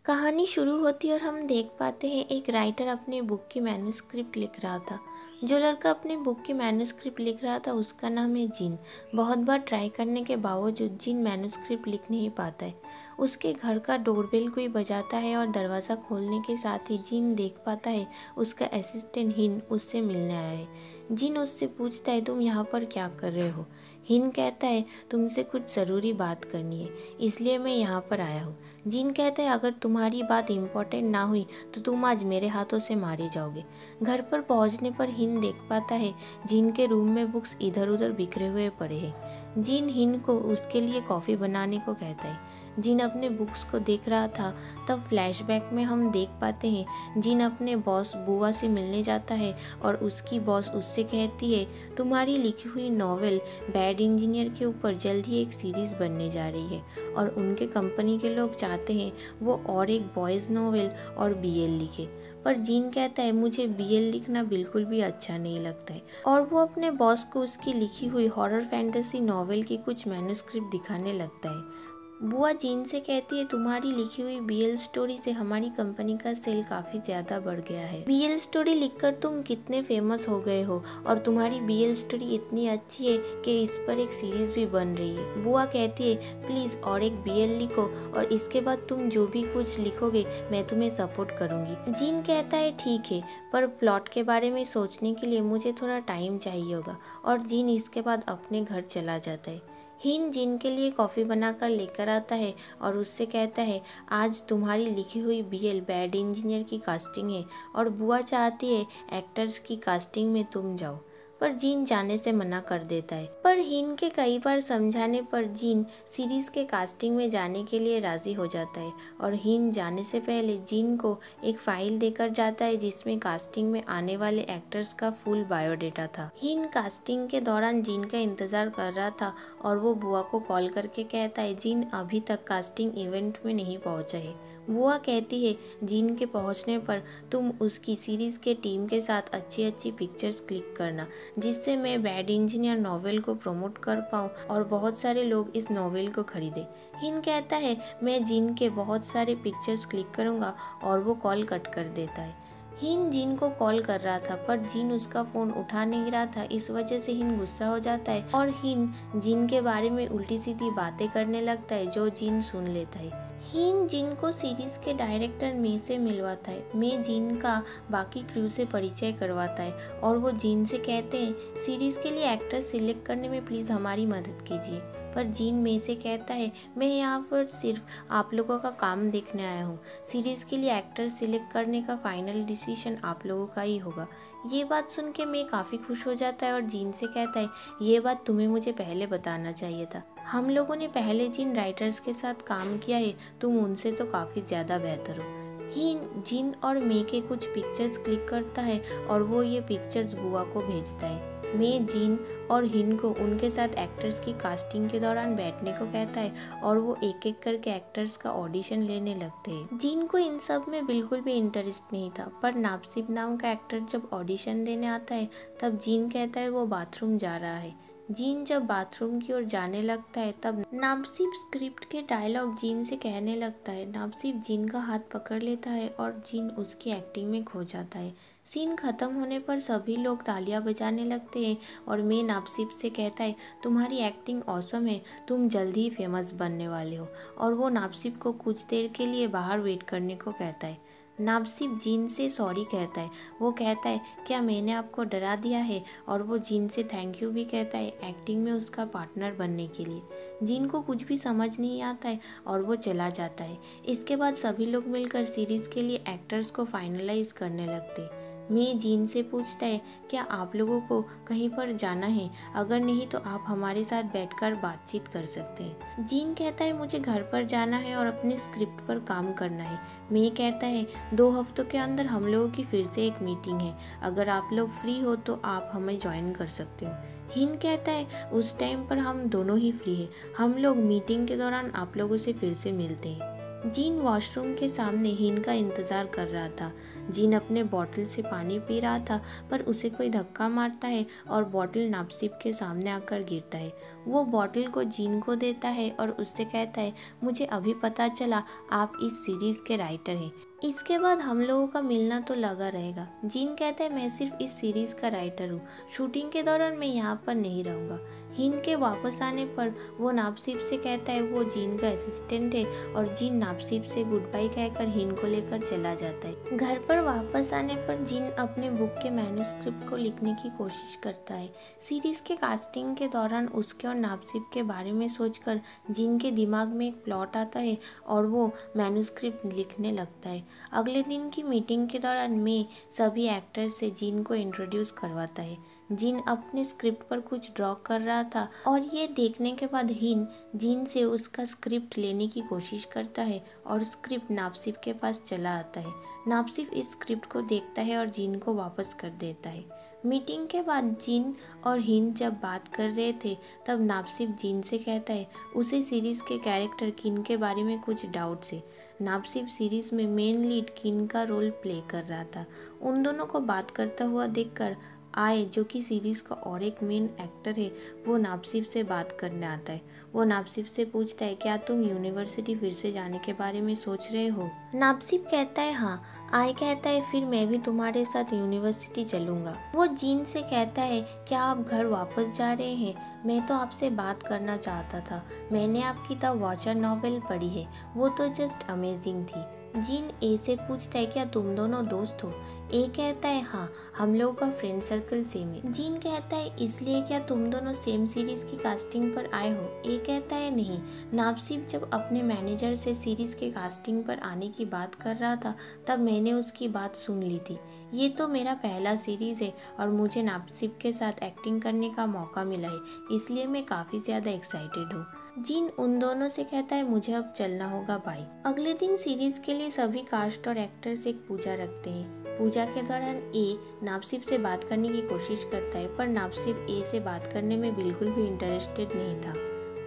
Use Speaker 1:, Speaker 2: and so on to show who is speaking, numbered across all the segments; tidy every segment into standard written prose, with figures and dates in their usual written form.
Speaker 1: कहानी शुरू होती है और हम देख पाते हैं एक राइटर अपने बुक की मैन्युस्क्रिप्ट लिख रहा था। जो लड़का अपने बुक की मैन्युस्क्रिप्ट लिख रहा था उसका नाम है जिन। बहुत बार ट्राई करने के बावजूद जिन मैन्युस्क्रिप्ट लिख नहीं पाता है। उसके घर का डोरबेल कोई बजाता है और दरवाज़ा खोलने के साथ ही जिन देख पाता है उसका असिस्टेंट हिन उससे मिलने आया है। जिन उससे पूछता है तुम यहाँ पर क्या कर रहे हो। हिन कहता है तुमसे कुछ ज़रूरी बात करनी है, इसलिए मैं यहाँ पर आया हूँ। जिन कहता है अगर तुम्हारी बात इम्पोर्टेंट ना हुई तो तुम आज मेरे हाथों से मारे जाओगे। घर पर पहुंचने पर हिन देख पाता है जिन के रूम में बुक्स इधर उधर बिखरे हुए पड़े हैं। जिन हिन को उसके लिए कॉफ़ी बनाने को कहता है। जिन अपने बुक्स को देख रहा था तब फ्लैशबैक में हम देख पाते हैं जिन अपने बॉस बुआ से मिलने जाता है और उसकी बॉस उससे कहती है तुम्हारी लिखी हुई नॉवेल बैड इंजीनियर के ऊपर जल्द ही एक सीरीज़ बनने जा रही है और उनके कंपनी के लोग चाहते हैं वो और एक बॉयज़ नॉवेल और बीएल लिखे। पर जिन कहता है मुझे बीएल लिखना बिल्कुल भी अच्छा नहीं लगता है और वो अपने बॉस को उसकी लिखी हुई हॉरर फैंटेसी नॉवेल की कुछ मैन्युस्क्रिप्ट दिखाने लगता है। बुआ जिन से कहती है तुम्हारी लिखी हुई बीएल स्टोरी से हमारी कंपनी का सेल काफ़ी ज़्यादा बढ़ गया है। बीएल स्टोरी लिखकर तुम कितने फेमस हो गए हो और तुम्हारी बीएल स्टोरी इतनी अच्छी है कि इस पर एक सीरीज़ भी बन रही है। बुआ कहती है प्लीज़ और एक बीएल लिखो और इसके बाद तुम जो भी कुछ लिखोगे मैं तुम्हें सपोर्ट करूँगी। जिन कहता है ठीक है, पर प्लॉट के बारे में सोचने के लिए मुझे थोड़ा टाइम चाहिए होगा और जिन इसके बाद अपने घर चला जाता है। हिन जिन के लिए कॉफ़ी बनाकर लेकर आता है और उससे कहता है आज तुम्हारी लिखी हुई बीएल बैड इंजीनियर की कास्टिंग है और बुआ चाहती है एक्टर्स की कास्टिंग में तुम जाओ। पर जिन जाने से मना कर देता है। पर हिन के कई बार समझाने पर जिन सीरीज़ के कास्टिंग में जाने के लिए राज़ी हो जाता है और हिन जाने से पहले जिन को एक फाइल देकर जाता है जिसमें कास्टिंग में आने वाले एक्टर्स का फुल बायोडेटा था। हिन कास्टिंग के दौरान जिन का इंतज़ार कर रहा था और वो बुआ को कॉल करके कहता है जिन अभी तक कास्टिंग इवेंट में नहीं पहुंचा है। बुआ कहती है जिन के पहुंचने पर तुम उसकी सीरीज़ के टीम के साथ अच्छी अच्छी पिक्चर्स क्लिक करना जिससे मैं बैड इंजीनियर नॉवेल को प्रमोट कर पाऊँ और बहुत सारे लोग इस नॉवेल को खरीदें। हिन कहता है मैं जिन के बहुत सारे पिक्चर्स क्लिक करूँगा और वो कॉल कट कर देता है। हिन जिन को कॉल कर रहा था पर जिन उसका फ़ोन उठा नहीं रहा था, इस वजह से हिन गुस्सा हो जाता है और हिन जिन के बारे में उल्टी सीधी बातें करने लगता है जो जिन सुन लेता है। हिन जिन को सीरीज़ के डायरेक्टर मे से मिलवाता है। मे जिन का बाकी क्रू से परिचय करवाता है और वो जिन से कहते हैं सीरीज़ के लिए एक्टर सिलेक्ट करने में प्लीज़ हमारी मदद कीजिए। पर जिन मे से कहता है मैं यहाँ पर सिर्फ आप लोगों का काम देखने आया हूँ, सीरीज़ के लिए एक्टर सिलेक्ट करने का फाइनल डिसीजन आप लोगों का ही होगा। ये बात सुन के मैं काफ़ी खुश हो जाता है और जिन से कहता है ये बात तुम्हें मुझे पहले बताना चाहिए था। हम लोगों ने पहले जिन राइटर्स के साथ काम किया है तुम उनसे तो काफ़ी ज़्यादा बेहतर हो। हिन जिन और मे के कुछ पिक्चर्स क्लिक करता है और वो ये पिक्चर्स बुआ को भेजता है। मे जिन और हिन को उनके साथ एक्टर्स की कास्टिंग के दौरान बैठने को कहता है और वो एक एक करके एक्टर्स का ऑडिशन लेने लगते हैं। जिन को इन सब में बिल्कुल भी इंटरेस्ट नहीं था, पर नापसिब नाम का एक्टर जब ऑडिशन देने आता है तब जिन कहता है वो बाथरूम जा रहा है। जिन जब बाथरूम की ओर जाने लगता है तब नापसिब स्क्रिप्ट के डायलॉग जिन से कहने लगता है। नापसिब जिन का हाथ पकड़ लेता है और जिन उसकी एक्टिंग में खो जाता है। सीन खत्म होने पर सभी लोग तालियां बजाने लगते हैं और मैं नापसिब से कहता है तुम्हारी एक्टिंग ऑसम है, तुम जल्द ही फेमस बनने वाले हो और वो नापसिब को कुछ देर के लिए बाहर वेट करने को कहता है। नापसिब जिन से सॉरी कहता है। वो कहता है क्या मैंने आपको डरा दिया है और वो जिन से थैंक यू भी कहता है एक्टिंग में उसका पार्टनर बनने के लिए। जिन को कुछ भी समझ नहीं आता है और वो चला जाता है। इसके बाद सभी लोग मिलकर सीरीज़ के लिए एक्टर्स को फाइनलाइज करने लगते हैं। मैं जिन से पूछता है क्या आप लोगों को कहीं पर जाना है, अगर नहीं तो आप हमारे साथ बैठकर बातचीत कर सकते हैं। जिन कहता है मुझे घर पर जाना है और अपने स्क्रिप्ट पर काम करना है। मैं कहता है 2 हफ्तों के अंदर हम लोगों की फिर से एक मीटिंग है, अगर आप लोग फ्री हो तो आप हमें ज्वाइन कर सकते हो। हिन कहता है उस टाइम पर हम दोनों ही फ्री हैं, हम लोग मीटिंग के दौरान आप लोगों से फिर से मिलते हैं। जीन वॉशरूम के सामने हिन का इंतज़ार कर रहा था। जीन अपने बॉटल से पानी पी रहा था, पर उसे कोई धक्का मारता है और बॉटल नापसिप के सामने आकर गिरता है। वो बॉटल को जीन को देता है और उससे कहता है, मुझे अभी पता चला आप इस सीरीज़ के राइटर हैं। इसके बाद हम लोगों का मिलना तो लगा रहेगा। जीन कहता है, मैं सिर्फ इस सीरीज़ का राइटर हूँ, शूटिंग के दौरान मैं यहाँ पर नहीं रहूँगा। हिन के वापस आने पर वो नापसिप से कहता है वो जीन का असिस्टेंट है और जीन नापसिप से गुड बाय कहकर हिन को लेकर चला जाता है। घर पर वापस आने पर जीन अपने बुक के मैन्युस्क्रिप्ट को लिखने की कोशिश करता है। सीरीज़ के कास्टिंग के दौरान उसके और नापसिप के बारे में सोचकर जीन के दिमाग में एक प्लॉट आता है और वो मैन्युस्क्रिप्ट लिखने लगता है। अगले दिन की मीटिंग के दौरान मे सभी एक्टर्स से जीन को इंट्रोड्यूस करवाता है। जीन अपने स्क्रिप्ट पर कुछ ड्रॉ कर रहा था और ये देखने के बाद हिन जीन से उसका स्क्रिप्ट लेने की कोशिश करता है और स्क्रिप्ट नापसिप के पास चला आता है। नापसिप इस स्क्रिप्ट को देखता है और जीन को वापस कर देता है। मीटिंग के बाद जीन और हिन जब बात कर रहे थे तब नापसिप जीन से कहता है उसे सीरीज़ के कैरेक्टर किन के बारे में कुछ डाउट्स है। नापसिप सीरीज़ में मेन लीड किन का रोल प्ले कर रहा था। उन दोनों को बात करता हुआ देखकर आए, जो कि सीरीज़ का और एक मेन एक्टर है, वो नापसिप से बात करने आता है। वो नापसिप से पूछता है, क्या तुम यूनिवर्सिटी फिर से जाने के बारे में सोच रहे हो? नापसिप कहता है हाँ। आय कहता है फिर मैं भी तुम्हारे साथ यूनिवर्सिटी चलूँगा। वो जीन से कहता है, क्या आप घर वापस जा रहे हैं? मैं तो आपसे बात करना चाहता था। मैंने आपकी द वॉचर नॉवेल पढ़ी है, वो तो जस्ट अमेजिंग थी। जीन ए से पूछता है, क्या तुम दोनों दोस्त हो? ए कहता है हाँ, हम लोगों का फ्रेंड सर्कल सेम है। जीन कहता है इसलिए क्या तुम दोनों सेम सीरीज की कास्टिंग पर आए हो? ए कहता है नहीं। नापसिप जब अपने मैनेजर से सीरीज के कास्टिंग पर आने की बात कर रहा था तब मैंने उसकी बात सुन ली थी। ये तो मेरा पहला सीरीज है और मुझे नापसिप के साथ एक्टिंग करने का मौका मिला है, इसलिए मैं काफ़ी ज़्यादा एक्साइटेड हूँ। जीन उन दोनों से कहता है मुझे अब चलना होगा, बाय। अगले दिन सीरीज के लिए सभी कास्ट और एक्टर्स एक पूजा रखते हैं। पूजा के दौरान ए नापसिप से बात करने की कोशिश करता है, पर नापसिप ए से बात करने में बिल्कुल भी इंटरेस्टेड नहीं था।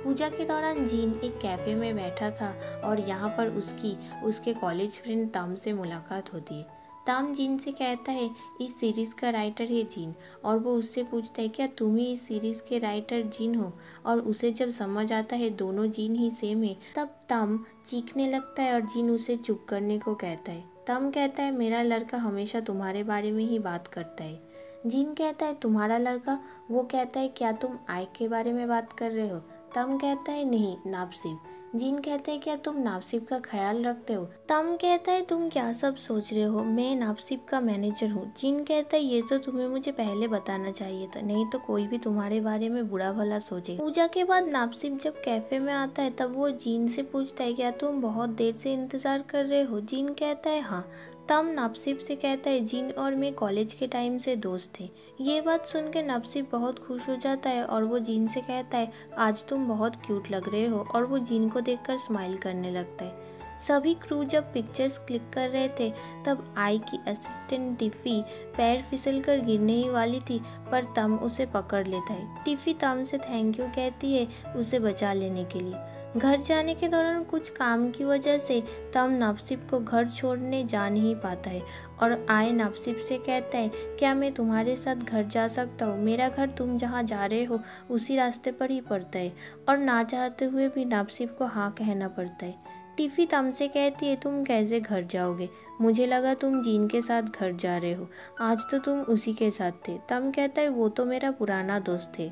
Speaker 1: पूजा के दौरान जीन एक कैफे में बैठा था और यहाँ पर उसके कॉलेज फ्रेंड तम से मुलाकात होती है। तम जीन से कहता है इस सीरीज़ का राइटर है जीन, और वो उससे पूछता है क्या तुम ही इस सीरीज़ के राइटर जीन हो? और उसे जब समझ आता है दोनों जीन ही सेम है तब तम चीखने लगता है और जीन उसे चुप करने को कहता है। तम कहता है मेरा लड़का हमेशा तुम्हारे बारे में ही बात करता है। जीन कहता है तुम्हारा लड़का? वो कहता है क्या तुम आय के बारे में बात कर रहे हो? तम कहता है नहीं, नापसिप। जीन कहता है क्या तुम नापसिप का ख्याल रखते हो? तम कहता है तुम क्या सब सोच रहे हो, मैं नापसिप का मैनेजर हूँ। जीन कहता है ये तो तुम्हें मुझे पहले बताना चाहिए था, नहीं तो कोई भी तुम्हारे बारे में बुरा भला सोचे। पूजा के बाद नापसिप जब कैफे में आता है तब वो जीन से पूछता है क्या तुम बहुत देर से इंतजार कर रहे हो? जीन कहता है हाँ। तम नापसिप से कहता है जीन और मैं कॉलेज के टाइम से दोस्त थे। ये बात सुन के नापसिप बहुत खुश हो जाता है और वो जीन से कहता है आज तुम बहुत क्यूट लग रहे हो, और वो जीन को देखकर स्माइल करने लगता है। सभी क्रू जब पिक्चर्स क्लिक कर रहे थे तब आई की असिस्टेंट टिफ़ी पैर फिसलकर गिरने ही वाली थी, पर तम उसे पकड़ लेता है। टिफ़ी तम से थैंक यू कहती है उसे बचा लेने के लिए। घर जाने के दौरान कुछ काम की वजह से तम नापसिप को घर छोड़ने जा नहीं पाता है और आय नापसिप से कहता है क्या मैं तुम्हारे साथ घर जा सकता हूँ? मेरा घर तुम जहाँ जा रहे हो उसी रास्ते पर ही पड़ता है। और ना चाहते हुए भी नापसिप को हाँ कहना पड़ता है। टिफ़ी तम से कहती है तुम कैसे घर जाओगे? मुझे लगा तुम जीन के साथ घर जा रहे हो, आज तो तुम उसी के साथ थे। तम कहता है वो तो मेरा पुराना दोस्त है।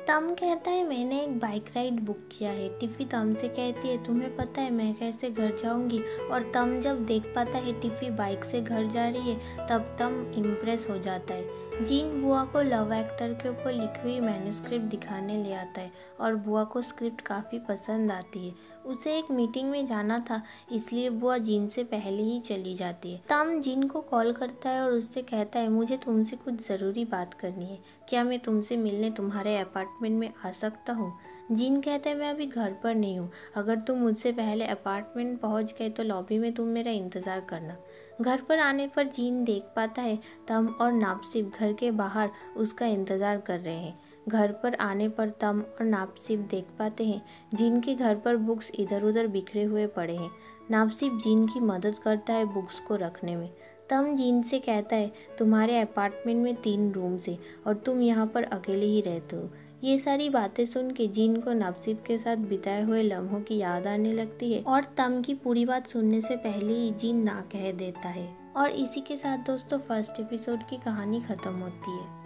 Speaker 1: तम कहता है मैंने एक बाइक राइड बुक किया है। टिफ़ी तम से कहती है तुम्हें पता है मैं कैसे घर जाऊंगी? और तम जब देख पाता है टिफ़ी बाइक से घर जा रही है तब तम इम्प्रेस हो जाता है। जीन बुआ को लव एक्टर के ऊपर लिखी हुई मैन्युस्क्रिप्ट दिखाने ले आता है और बुआ को स्क्रिप्ट काफ़ी पसंद आती है। उसे एक मीटिंग में जाना था, इसलिए बुआ जीन से पहले ही चली जाती है। तम जीन को कॉल करता है और उससे कहता है मुझे तुमसे कुछ ज़रूरी बात करनी है, क्या मैं तुमसे मिलने तुम्हारे अपार्टमेंट में आ सकता हूँ? जीन कहता है मैं अभी घर पर नहीं हूँ, अगर तुम मुझसे पहले अपार्टमेंट पहुँच गए तो लॉबी में तुम मेरा इंतज़ार करना। घर पर आने पर जीन देख पाता है तम और नापसिप घर के बाहर उसका इंतज़ार कर रहे हैं। घर पर आने पर तम और नापसिप देख पाते हैं जीन के घर पर बुक्स इधर उधर बिखरे हुए पड़े हैं। नासिब जीन की मदद करता है बुक्स को रखने में। तम जीन से कहता है तुम्हारे अपार्टमेंट में 3 रूम्स है और तुम यहाँ पर अकेले ही रहते हो। ये सारी बातें सुन के जीन को नासिब के साथ बिताए हुए लम्हों की याद आने लगती है और तम की पूरी बात सुनने से पहले ही जीन ना कह देता है। और इसी के साथ दोस्तों फर्स्ट एपिसोड की कहानी खत्म होती है।